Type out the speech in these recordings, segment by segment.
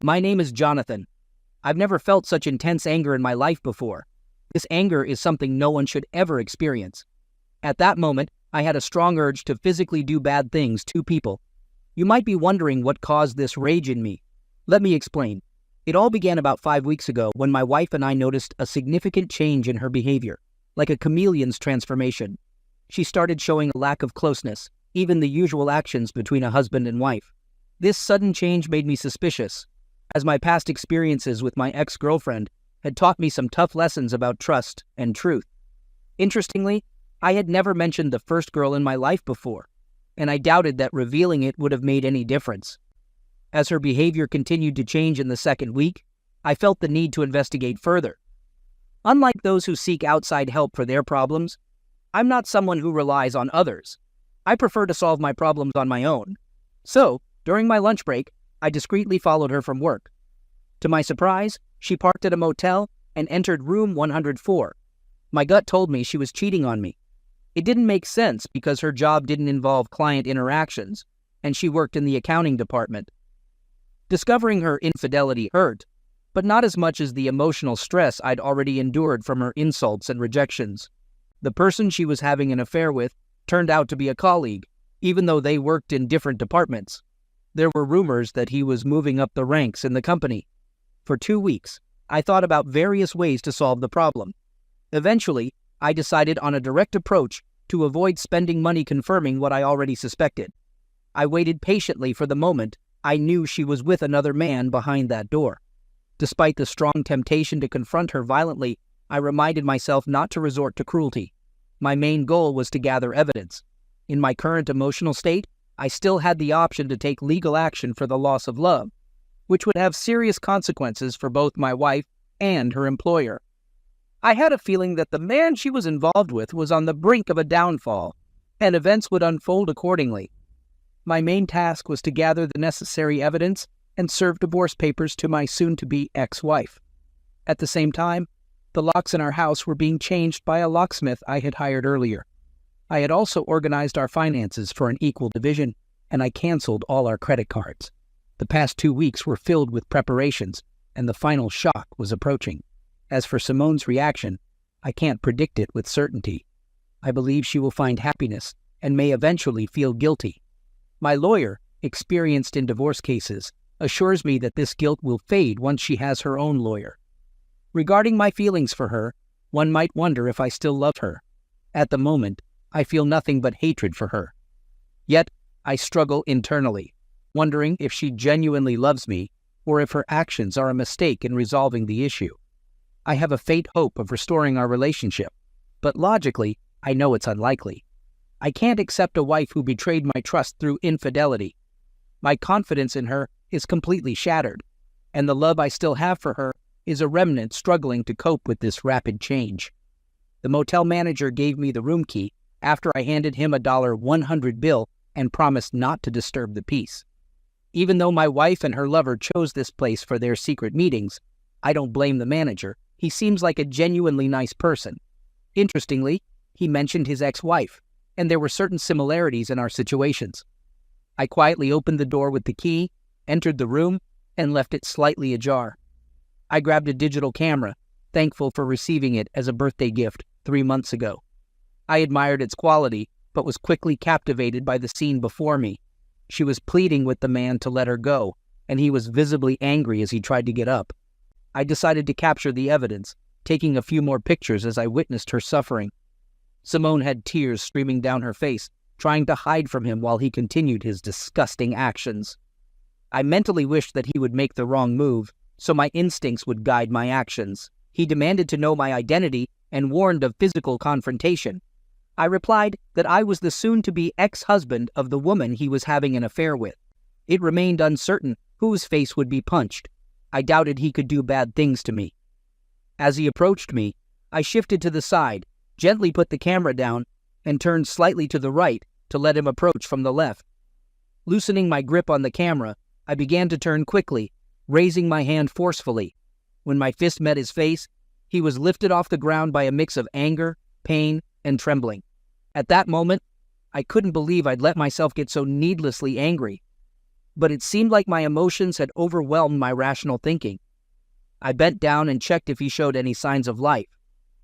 My name is Jonathan. I've never felt such intense anger in my life before. This anger is something no one should ever experience. At that moment, I had a strong urge to physically do bad things to people. You might be wondering what caused this rage in me. Let me explain. It all began about 5 weeks ago when my wife and I noticed a significant change in her behavior, like a chameleon's transformation. She started showing a lack of closeness, even the usual actions between a husband and wife. This sudden change made me suspicious, as my past experiences with my ex-girlfriend had taught me some tough lessons about trust and truth. Interestingly, I had never mentioned the first girl in my life before, and I doubted that revealing it would have made any difference. As her behavior continued to change in the second week, I felt the need to investigate further. Unlike those who seek outside help for their problems, I'm not someone who relies on others. I prefer to solve my problems on my own. So, during my lunch break, I discreetly followed her from work. To my surprise, she parked at a motel and entered room 104. My gut told me she was cheating on me. It didn't make sense because her job didn't involve client interactions, and she worked in the accounting department. Discovering her infidelity hurt, but not as much as the emotional stress I'd already endured from her insults and rejections. The person she was having an affair with turned out to be a colleague, even though they worked in different departments. There were rumors that he was moving up the ranks in the company. For 2 weeks, I thought about various ways to solve the problem. Eventually, I decided on a direct approach to avoid spending money confirming what I already suspected. I waited patiently for the moment I knew she was with another man behind that door. Despite the strong temptation to confront her violently, I reminded myself not to resort to cruelty. My main goal was to gather evidence. In my current emotional state, I still had the option to take legal action for the loss of love, which would have serious consequences for both my wife and her employer. I had a feeling that the man she was involved with was on the brink of a downfall, and events would unfold accordingly. My main task was to gather the necessary evidence and serve divorce papers to my soon-to-be ex-wife. At the same time, the locks in our house were being changed by a locksmith I had hired earlier. I had also organized our finances for an equal division, and I canceled all our credit cards. The past 2 weeks were filled with preparations, and the final shock was approaching. As for Simone's reaction, I can't predict it with certainty. I believe she will find happiness and may eventually feel guilty. My lawyer, experienced in divorce cases, assures me that this guilt will fade once she has her own lawyer. Regarding my feelings for her, one might wonder if I still love her. At the moment, I feel nothing but hatred for her. Yet, I struggle internally, wondering if she genuinely loves me or if her actions are a mistake in resolving the issue. I have a faint hope of restoring our relationship, but logically, I know it's unlikely. I can't accept a wife who betrayed my trust through infidelity. My confidence in her is completely shattered, and the love I still have for her is a remnant struggling to cope with this rapid change. The motel manager gave me the room key after I handed him a $100 bill and promised not to disturb the peace. Even though my wife and her lover chose this place for their secret meetings, I don't blame the manager. He seems like a genuinely nice person. Interestingly, he mentioned his ex-wife, and there were certain similarities in our situations. I quietly opened the door with the key, entered the room, and left it slightly ajar. I grabbed a digital camera, thankful for receiving it as a birthday gift 3 months ago. I admired its quality, but was quickly captivated by the scene before me. She was pleading with the man to let her go, and he was visibly angry as he tried to get up. I decided to capture the evidence, taking a few more pictures as I witnessed her suffering. Simone had tears streaming down her face, trying to hide from him while he continued his disgusting actions. I mentally wished that he would make the wrong move, so my instincts would guide my actions. He demanded to know my identity and warned of physical confrontation. I replied that I was the soon-to-be ex-husband of the woman he was having an affair with. It remained uncertain whose face would be punched. I doubted he could do bad things to me. As he approached me, I shifted to the side, gently put the camera down, and turned slightly to the right to let him approach from the left. Loosening my grip on the camera, I began to turn quickly, raising my hand forcefully. When my fist met his face, he was lifted off the ground by a mix of anger, pain, and trembling. At that moment, I couldn't believe I'd let myself get so needlessly angry. but it seemed like my emotions had overwhelmed my rational thinking. I bent down and checked if he showed any signs of life.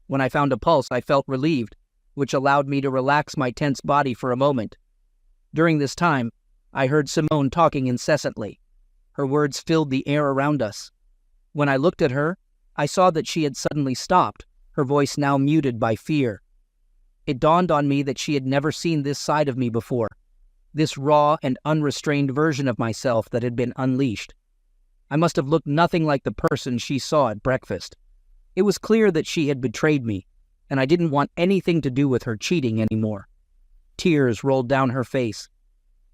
When I found a pulse, I felt relieved, which allowed me to relax my tense body for a moment. During this time, I heard Simone talking incessantly. Her words filled the air around us. When I looked at her, I saw that she had suddenly stopped, her voice now muted by fear. It dawned on me that she had never seen this side of me before, this raw and unrestrained version of myself that had been unleashed. I must have looked nothing like the person she saw at breakfast. It was clear that she had betrayed me, and I didn't want anything to do with her cheating anymore. Tears rolled down her face.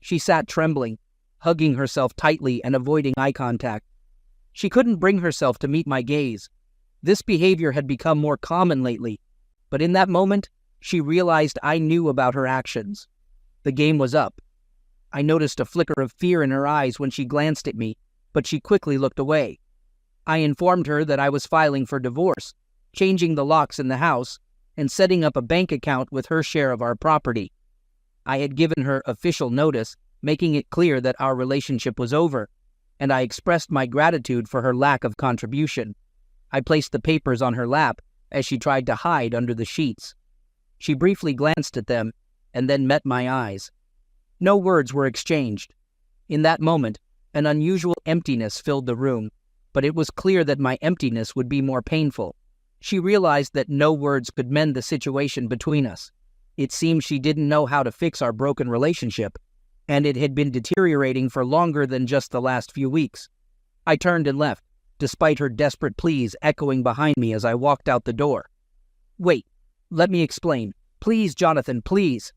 She sat trembling, hugging herself tightly and avoiding eye contact. She couldn't bring herself to meet my gaze. This behavior had become more common lately, but in that moment, she realized I knew about her actions. The game was up. I noticed a flicker of fear in her eyes when she glanced at me, but she quickly looked away. I informed her that I was filing for divorce, changing the locks in the house, and setting up a bank account with her share of our property. I had given her official notice, making it clear that our relationship was over, and I expressed my gratitude for her lack of contribution. I placed the papers on her lap as she tried to hide under the sheets. She briefly glanced at them and then met my eyes. No words were exchanged. In that moment, an unusual emptiness filled the room, but it was clear that my emptiness would be more painful. She realized that no words could mend the situation between us. It seemed she didn't know how to fix our broken relationship, and it had been deteriorating for longer than just the last few weeks. I turned and left, despite her desperate pleas echoing behind me as I walked out the door. "Wait, let me explain. Please, Jonathan, please."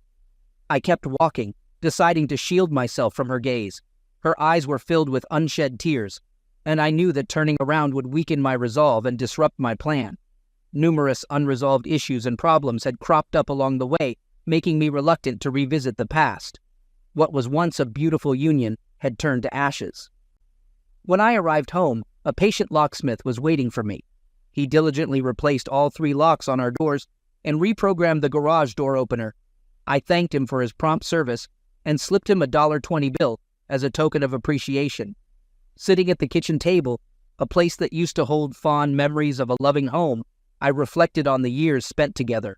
I kept walking, deciding to shield myself from her gaze. Her eyes were filled with unshed tears, and I knew that turning around would weaken my resolve and disrupt my plan. Numerous unresolved issues and problems had cropped up along the way, making me reluctant to revisit the past. What was once a beautiful union had turned to ashes. When I arrived home, a patient locksmith was waiting for me. He diligently replaced all 3 locks on our doors and reprogrammed the garage door opener. I thanked him for his prompt service and slipped him a $1.20 bill as a token of appreciation. Sitting at the kitchen table, a place that used to hold fond memories of a loving home, I reflected on the years spent together.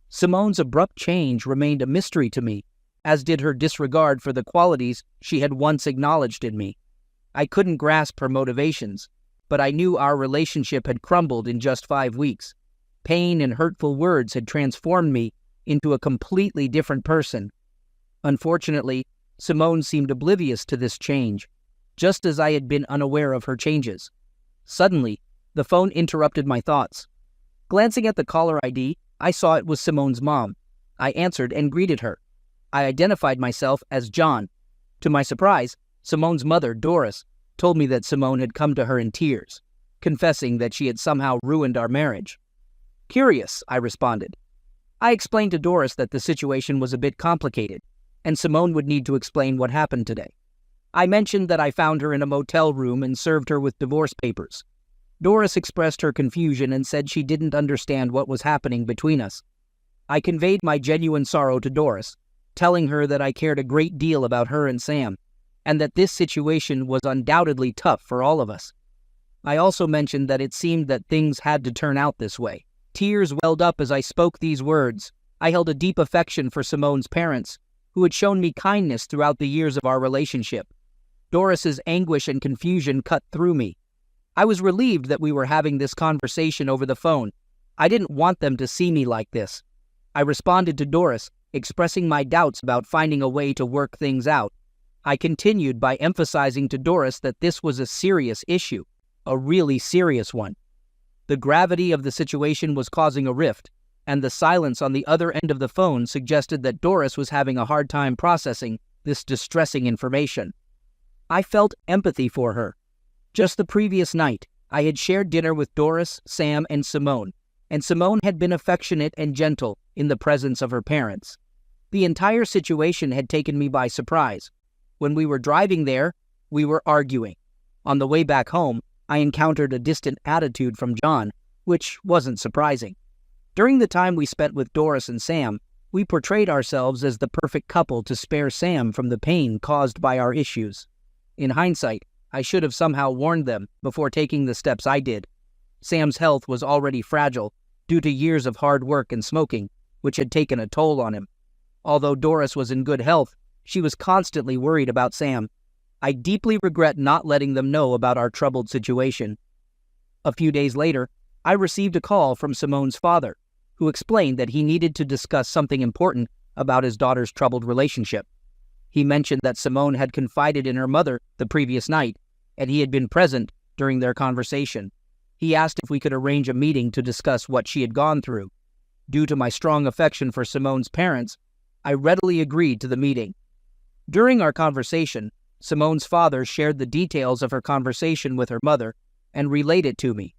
Simone's abrupt change remained a mystery to me, as did her disregard for the qualities she had once acknowledged in me. I couldn't grasp her motivations, but I knew our relationship had crumbled in just 5 weeks. Pain and hurtful words had transformed me into a completely different person. Unfortunately, Simone seemed oblivious to this change, just as I had been unaware of her changes. Suddenly, the phone interrupted my thoughts. Glancing at the caller ID, I saw it was Simone's mom. I answered and greeted her. I identified myself as John. To my surprise, Simone's mother, Doris, told me that Simone had come to her in tears, confessing that she had somehow ruined our marriage. "Curious," I responded. I explained to Doris that the situation was a bit complicated, and Simone would need to explain what happened today. I mentioned that I found her in a motel room and served her with divorce papers. Doris expressed her confusion and said she didn't understand what was happening between us. I conveyed my genuine sorrow to Doris, telling her that I cared a great deal about her and Sam, and that this situation was undoubtedly tough for all of us. I also mentioned that it seemed that things had to turn out this way. Tears welled up as I spoke these words. I held a deep affection for Simone's parents, who had shown me kindness throughout the years of our relationship. Doris's anguish and confusion cut through me. I was relieved that we were having this conversation over the phone. I didn't want them to see me like this. I responded to Doris, expressing my doubts about finding a way to work things out. I continued by emphasizing to Doris that this was a serious issue, a really serious one. The gravity of the situation was causing a rift, and the silence on the other end of the phone suggested that Doris was having a hard time processing this distressing information. I felt empathy for her. Just the previous night, I had shared dinner with Doris, Sam, and Simone had been affectionate and gentle in the presence of her parents. The entire situation had taken me by surprise. When we were driving there, we were arguing. On the way back home, I encountered a distant attitude from John, which wasn't surprising. During the time we spent with Doris and Sam, we portrayed ourselves as the perfect couple to spare Sam from the pain caused by our issues. In hindsight, I should have somehow warned them before taking the steps I did. Sam's health was already fragile due to years of hard work and smoking, which had taken a toll on him. Although Doris was in good health, she was constantly worried about Sam. I deeply regret not letting them know about our troubled situation. A few days later, I received a call from Simone's father, who explained that he needed to discuss something important about his daughter's troubled relationship. He mentioned that Simone had confided in her mother the previous night, and he had been present during their conversation. He asked if we could arrange a meeting to discuss what she had gone through. Due to my strong affection for Simone's parents, I readily agreed to the meeting. During our conversation, Simone's father shared the details of her conversation with her mother and relayed it to me.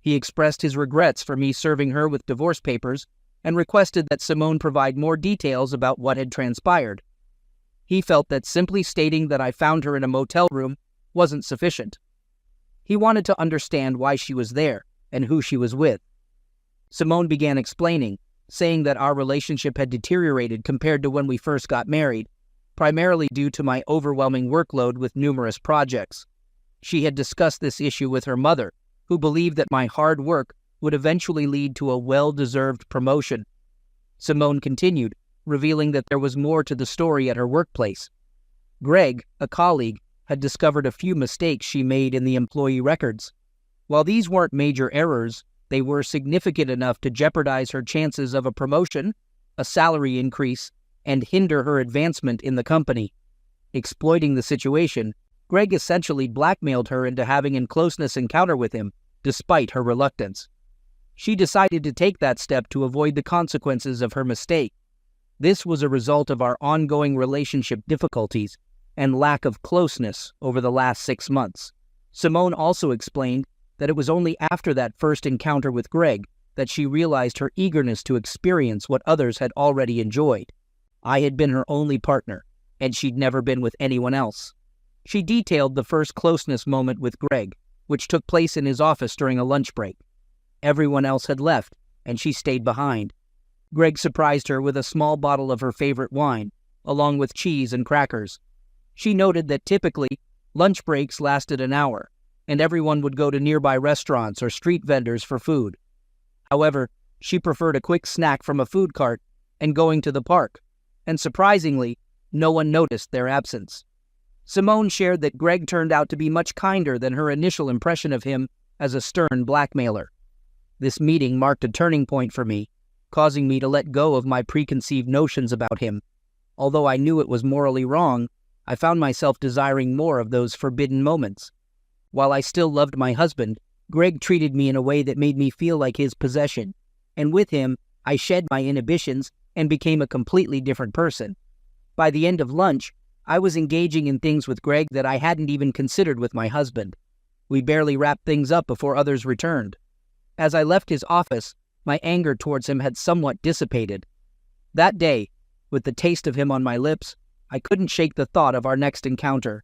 He expressed his regrets for me serving her with divorce papers and requested that Simone provide more details about what had transpired. He felt that simply stating that I found her in a motel room wasn't sufficient. He wanted to understand why she was there and who she was with. Simone began explaining, saying that our relationship had deteriorated compared to when we first got married, primarily due to my overwhelming workload with numerous projects. She had discussed this issue with her mother, who believed that my hard work would eventually lead to a well-deserved promotion. Simone continued, revealing that there was more to the story at her workplace. Greg, a colleague, had discovered a few mistakes she made in the employee records. While these weren't major errors, they were significant enough to jeopardize her chances of a promotion, a salary increase, and hinder her advancement in the company. Exploiting the situation, Greg essentially blackmailed her into having a closeness encounter with him, despite her reluctance. She decided to take that step to avoid the consequences of her mistake. This was a result of our ongoing relationship difficulties and lack of closeness over the last 6 months. Simone also explained that it was only after that first encounter with Greg that she realized her eagerness to experience what others had already enjoyed. I had been her only partner, and she'd never been with anyone else. She detailed the first closeness moment with Greg, which took place in his office during a lunch break. Everyone else had left, and she stayed behind. Greg surprised her with a small bottle of her favorite wine, along with cheese and crackers. She noted that typically, lunch breaks lasted an hour, and everyone would go to nearby restaurants or street vendors for food. However, she preferred a quick snack from a food cart and going to the park, and surprisingly, no one noticed their absence. Simone shared that Greg turned out to be much kinder than her initial impression of him as a stern blackmailer. This meeting marked a turning point for me, causing me to let go of my preconceived notions about him. Although I knew it was morally wrong, I found myself desiring more of those forbidden moments. While I still loved my husband, Greg treated me in a way that made me feel like his possession, and with him, I shed my inhibitions and became a completely different person. By the end of lunch, I was engaging in things with Greg that I hadn't even considered with my husband. We barely wrapped things up before others returned. As I left his office, my anger towards him had somewhat dissipated. That day, with the taste of him on my lips, I couldn't shake the thought of our next encounter.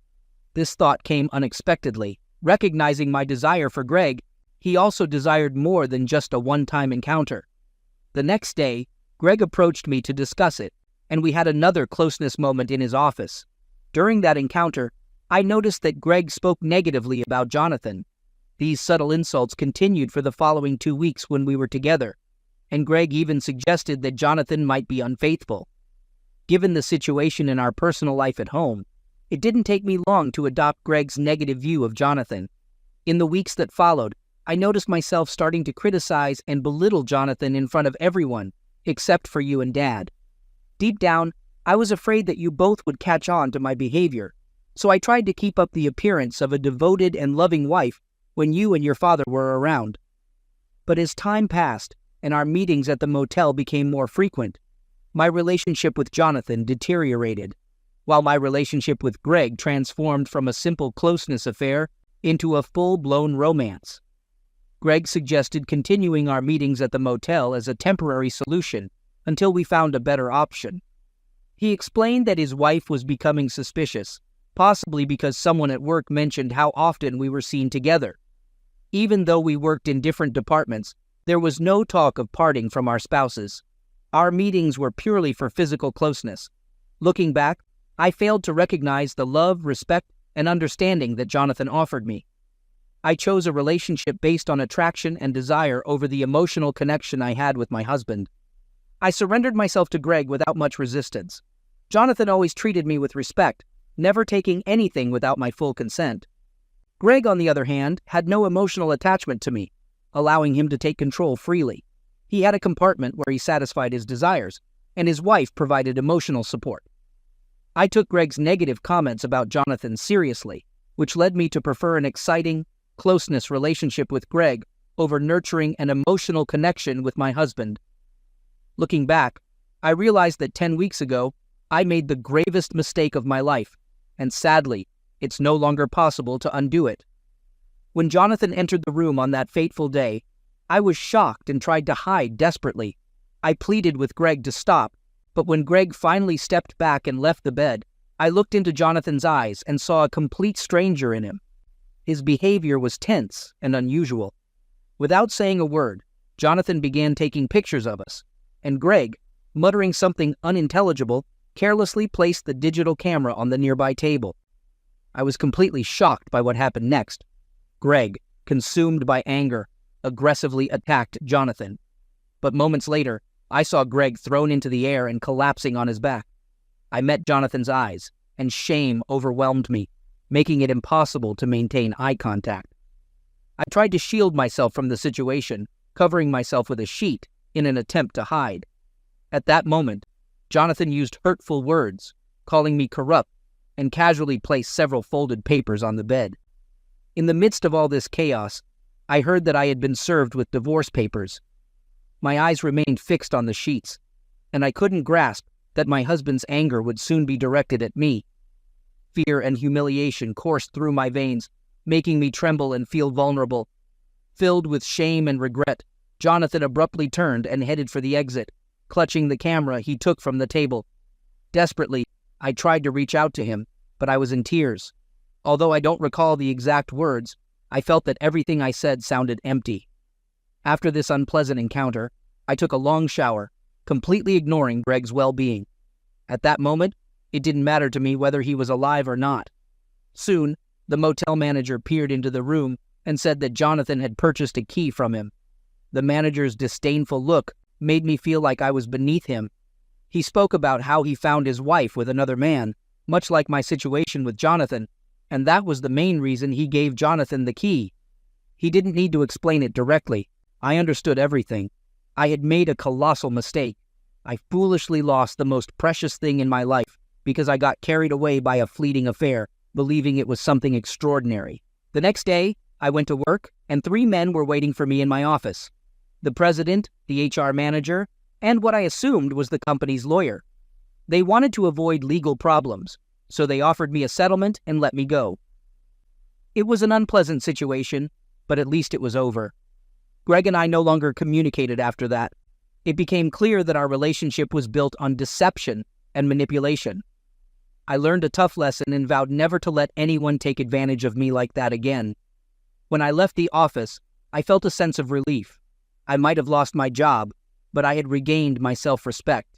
This thought came unexpectedly. Recognizing my desire for Greg, he also desired more than just a one-time encounter. The next day, Greg approached me to discuss it, and we had another closeness moment in his office. During that encounter, I noticed that Greg spoke negatively about Jonathan. These subtle insults continued for the following 2 weeks when we were together, and Greg even suggested that Jonathan might be unfaithful. Given the situation in our personal life at home, it didn't take me long to adopt Greg's negative view of Jonathan. In the weeks that followed, I noticed myself starting to criticize and belittle Jonathan in front of everyone, except for you and Dad. Deep down, I was afraid that you both would catch on to my behavior, so I tried to keep up the appearance of a devoted and loving wife when you and your father were around. But as time passed and our meetings at the motel became more frequent, my relationship with Jonathan deteriorated, while my relationship with Greg transformed from a simple closeness affair into a full-blown romance. Greg suggested continuing our meetings at the motel as a temporary solution until we found a better option. He explained that his wife was becoming suspicious, possibly because someone at work mentioned how often we were seen together. Even though we worked in different departments, there was no talk of parting from our spouses. Our meetings were purely for physical closeness. Looking back, I failed to recognize the love, respect, and understanding that Jonathan offered me. I chose a relationship based on attraction and desire over the emotional connection I had with my husband. I surrendered myself to Greg without much resistance. Jonathan always treated me with respect, never taking anything without my full consent. Greg, on the other hand, had no emotional attachment to me, allowing him to take control freely. He had a compartment where he satisfied his desires, and his wife provided emotional support. I took Greg's negative comments about Jonathan seriously, which led me to prefer an exciting, closeness relationship with Greg over nurturing an emotional connection with my husband. Looking back, I realized that 10 weeks ago, I made the gravest mistake of my life, and sadly, it's no longer possible to undo it. When Jonathan entered the room on that fateful day, I was shocked and tried to hide desperately. I pleaded with Greg to stop, but when Greg finally stepped back and left the bed, I looked into Jonathan's eyes and saw a complete stranger in him. His behavior was tense and unusual. Without saying a word, Jonathan began taking pictures of us, and Greg, muttering something unintelligible, carelessly placed the digital camera on the nearby table. I was completely shocked by what happened next. Greg, consumed by anger, aggressively attacked Jonathan. But moments later, I saw Greg thrown into the air and collapsing on his back. I met Jonathan's eyes, and shame overwhelmed me, making it impossible to maintain eye contact. I tried to shield myself from the situation, covering myself with a sheet in an attempt to hide. At that moment, Jonathan used hurtful words, calling me corrupt, and casually placed several folded papers on the bed. In the midst of all this chaos, I heard that I had been served with divorce papers. My eyes remained fixed on the sheets, and I couldn't grasp that my husband's anger would soon be directed at me. Fear and humiliation coursed through my veins, making me tremble and feel vulnerable. Filled with shame and regret, Jonathan abruptly turned and headed for the exit, clutching the camera he took from the table. Desperately, I tried to reach out to him, but I was in tears. Although I don't recall the exact words, I felt that everything I said sounded empty. After this unpleasant encounter, I took a long shower, completely ignoring Greg's well-being. At that moment, it didn't matter to me whether he was alive or not. Soon, the motel manager peered into the room and said that Jonathan had purchased a key from him. The manager's disdainful look made me feel like I was beneath him. He spoke about how he found his wife with another man, much like my situation with Jonathan, and that was the main reason he gave Jonathan the key. He didn't need to explain it directly. I understood everything. I had made a colossal mistake. I foolishly lost the most precious thing in my life because I got carried away by a fleeting affair, believing it was something extraordinary. The next day, I went to work, and 3 men were waiting for me in my office. The president, the HR manager, and what I assumed was the company's lawyer. They wanted to avoid legal problems, so they offered me a settlement and let me go. It was an unpleasant situation, but at least it was over. Greg and I no longer communicated after that. It became clear that our relationship was built on deception and manipulation. I learned a tough lesson and vowed never to let anyone take advantage of me like that again. When I left the office, I felt a sense of relief. I might have lost my job, but I had regained my self-respect.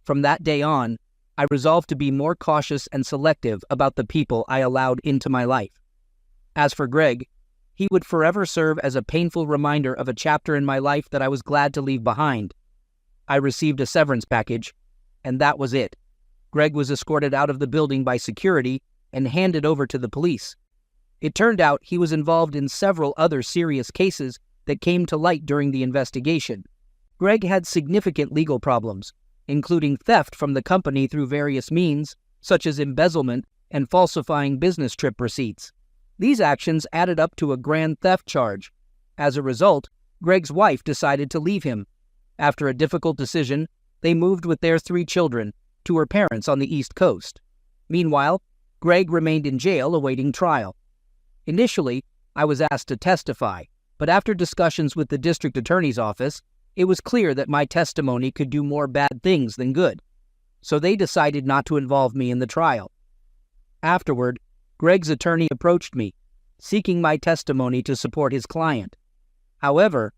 From that day on, I resolved to be more cautious and selective about the people I allowed into my life. As for Greg, he would forever serve as a painful reminder of a chapter in my life that I was glad to leave behind. I received a severance package, and that was it. Greg was escorted out of the building by security and handed over to the police. It turned out he was involved in several other serious cases that came to light during the investigation. Greg had significant legal problems, including theft from the company through various means, such as embezzlement and falsifying business trip receipts. These actions added up to a grand theft charge. As a result, Greg's wife decided to leave him. After a difficult decision, they moved with their 3 children to her parents on the East Coast. Meanwhile, Greg remained in jail awaiting trial. Initially, I was asked to testify, but after discussions with the district attorney's office, it was clear that my testimony could do more bad things than good, so they decided not to involve me in the trial. Afterward, Greg's attorney approached me, seeking my testimony to support his client. However,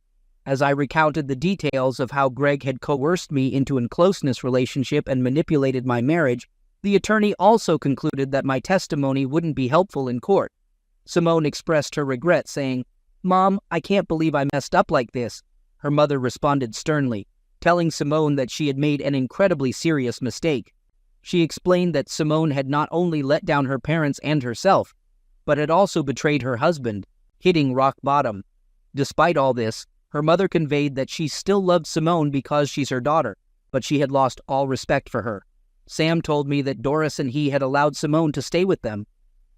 as I recounted the details of how Greg had coerced me into a closeness relationship and manipulated my marriage, The attorney also concluded that my testimony wouldn't be helpful in court. Simone expressed her regret, saying, "Mom, I can't believe I messed up like this." Her mother responded sternly, telling Simone that she had made an incredibly serious mistake. She explained that Simone had not only let down her parents and herself, but had also betrayed her husband, hitting rock bottom. Despite all this, her mother conveyed that she still loved Simone because she's her daughter, but she had lost all respect for her. Sam told me that Doris and he had allowed Simone to stay with them.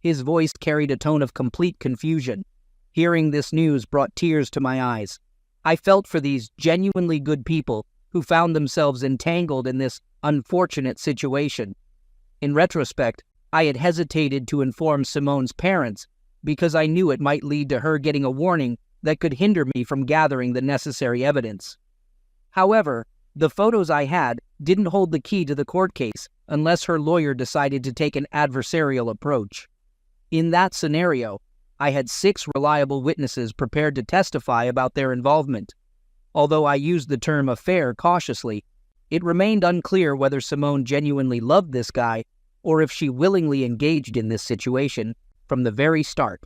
His voice carried a tone of complete confusion. Hearing this news brought tears to my eyes. I felt for these genuinely good people who found themselves entangled in this unfortunate situation. In retrospect, I had hesitated to inform Simone's parents because I knew it might lead to her getting a warning that could hinder me from gathering the necessary evidence. However, the photos I had didn't hold the key to the court case unless her lawyer decided to take an adversarial approach. In that scenario, I had 6 reliable witnesses prepared to testify about their involvement. Although I used the term affair cautiously, it remained unclear whether Simone genuinely loved this guy or if she willingly engaged in this situation from the very start.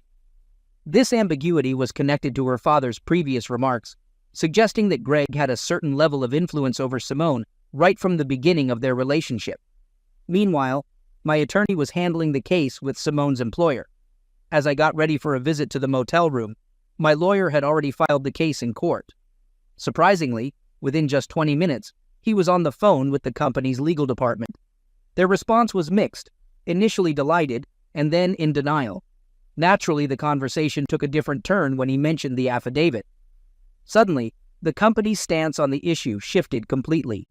This ambiguity was connected to her father's previous remarks, suggesting that Greg had a certain level of influence over Simone right from the beginning of their relationship. Meanwhile, my attorney was handling the case with Simone's employer. As I got ready for a visit to the motel room, my lawyer had already filed the case in court. Surprisingly, within just 20 minutes, he was on the phone with the company's legal department. Their response was mixed, initially delighted, and then in denial. Naturally, the conversation took a different turn when he mentioned the affidavit. Suddenly, the company's stance on the issue shifted completely.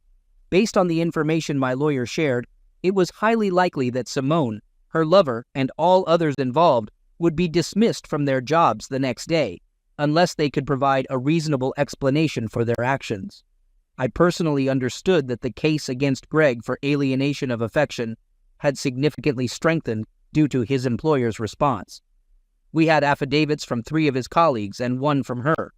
Based on the information my lawyer shared, it was highly likely that Simone, her lover, and all others involved would be dismissed from their jobs the next day, unless they could provide a reasonable explanation for their actions. I personally understood that the case against Greg for alienation of affection had significantly strengthened due to his employer's response. We had affidavits from 3 of his colleagues and 1 from her,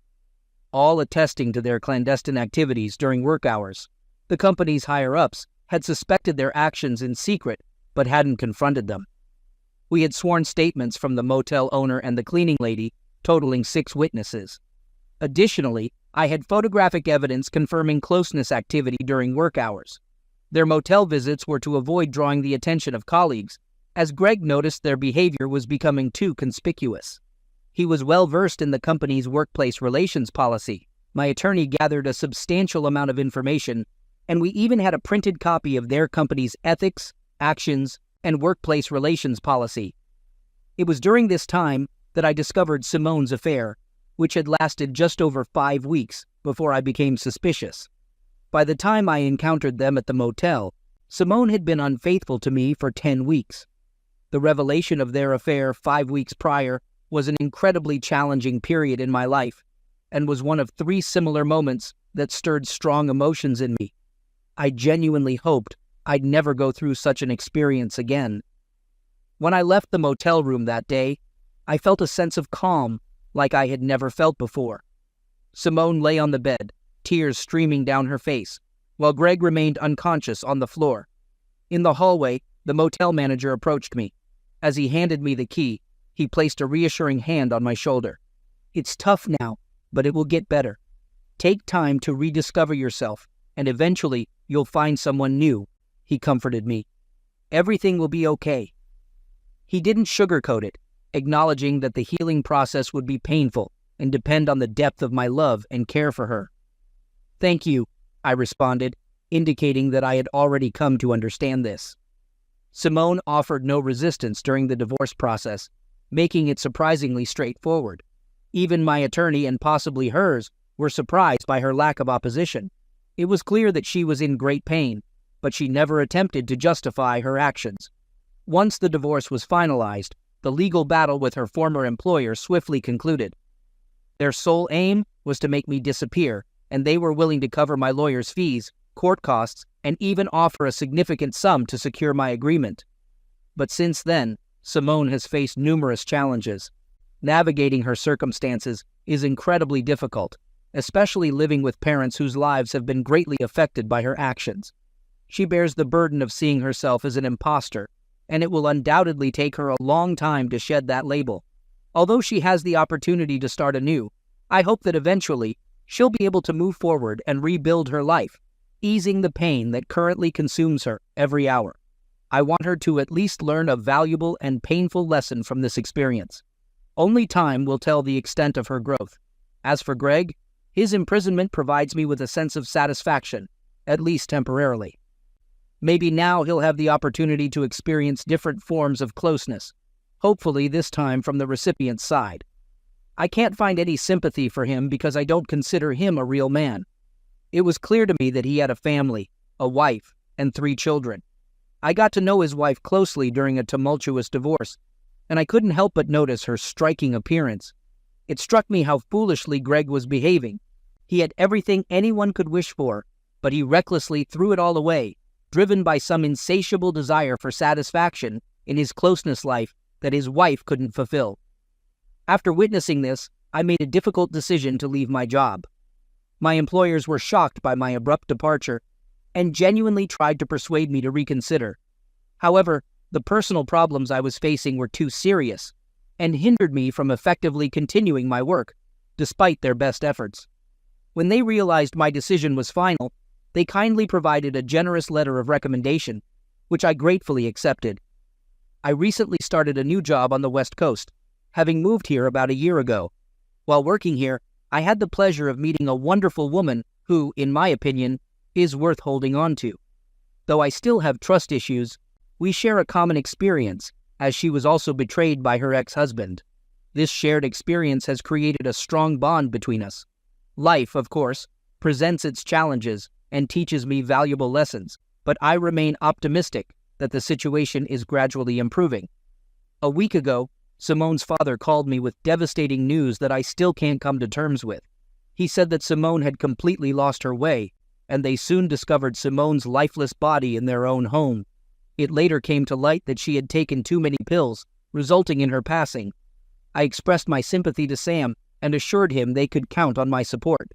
all attesting to their clandestine activities during work hours. The company's higher-ups had suspected their actions in secret but hadn't confronted them. We had sworn statements from the motel owner and the cleaning lady, totaling 6 witnesses. Additionally, I had photographic evidence confirming closeness activity during work hours. Their motel visits were to avoid drawing the attention of colleagues, as Greg noticed their behavior was becoming too conspicuous. He was well versed in the company's workplace relations policy. My attorney gathered a substantial amount of information, and we even had a printed copy of their company's ethics, actions, and workplace relations policy. It was during this time that I discovered Simone's affair, which had lasted just over 5 weeks before I became suspicious. By the time I encountered them at the motel, Simone had been unfaithful to me for 10 weeks. The revelation of their affair 5 weeks prior was an incredibly challenging period in my life, and was one of 3 similar moments that stirred strong emotions in me. I genuinely hoped I'd never go through such an experience again. When I left the motel room that day, I felt a sense of calm like I had never felt before. Simone lay on the bed, tears streaming down her face, while Greg remained unconscious on the floor. In the hallway, the motel manager approached me. As he handed me the key, he placed a reassuring hand on my shoulder. "It's tough now, but it will get better. Take time to rediscover yourself, and eventually you'll find someone new," he comforted me. "Everything will be okay." He didn't sugarcoat it, acknowledging that the healing process would be painful and depend on the depth of my love and care for her. "Thank you," I responded, indicating that I had already come to understand this. Simone offered no resistance during the divorce process, making it surprisingly straightforward. Even my attorney and possibly hers were surprised by her lack of opposition. It was clear that she was in great pain, but she never attempted to justify her actions. Once the divorce was finalized, the legal battle with her former employer swiftly concluded. Their sole aim was to make me disappear, and they were willing to cover my lawyer's fees, court costs, and even offer a significant sum to secure my agreement. But since then, Simone has faced numerous challenges. Navigating her circumstances is incredibly difficult, especially living with parents whose lives have been greatly affected by her actions. she bears the burden of seeing herself as an imposter, and it will undoubtedly take her a long time to shed that label. Although she has the opportunity to start anew, I hope that eventually she'll be able to move forward and rebuild her life, easing the pain that currently consumes her every hour. I want her to at least learn a valuable and painful lesson from this experience. Only time will tell the extent of her growth. As for Greg, his imprisonment provides me with a sense of satisfaction, at least temporarily. Maybe now he'll have the opportunity to experience different forms of closeness, hopefully this time from the recipient's side. I can't find any sympathy for him because I don't consider him a real man. It was clear to me that he had a family, a wife, and 3 children. I got to know his wife closely during a tumultuous divorce, and I couldn't help but notice her striking appearance. It struck me how foolishly Greg was behaving. He had everything anyone could wish for, but he recklessly threw it all away, driven by some insatiable desire for satisfaction in his closeness life that his wife couldn't fulfill. After witnessing this, I made a difficult decision to leave my job. My employers were shocked by my abrupt departure and genuinely tried to persuade me to reconsider. However, the personal problems I was facing were too serious and hindered me from effectively continuing my work, despite their best efforts. When they realized my decision was final, they kindly provided a generous letter of recommendation, which I gratefully accepted. I recently started a new job on the West Coast, having moved here about a year ago. While working here, I had the pleasure of meeting a wonderful woman who, in my opinion, is worth holding on to. Though I still have trust issues, we share a common experience, as she was also betrayed by her ex-husband. This shared experience has created a strong bond between us. Life, of course, presents its challenges and teaches me valuable lessons, but I remain optimistic that the situation is gradually improving. A week ago, Simone's father called me with devastating news that I still can't come to terms with. He said that Simone had completely lost her way, and they soon discovered Simone's lifeless body in their own home. It later came to light that she had taken too many pills, resulting in her passing. I expressed my sympathy to Sam and assured him they could count on my support.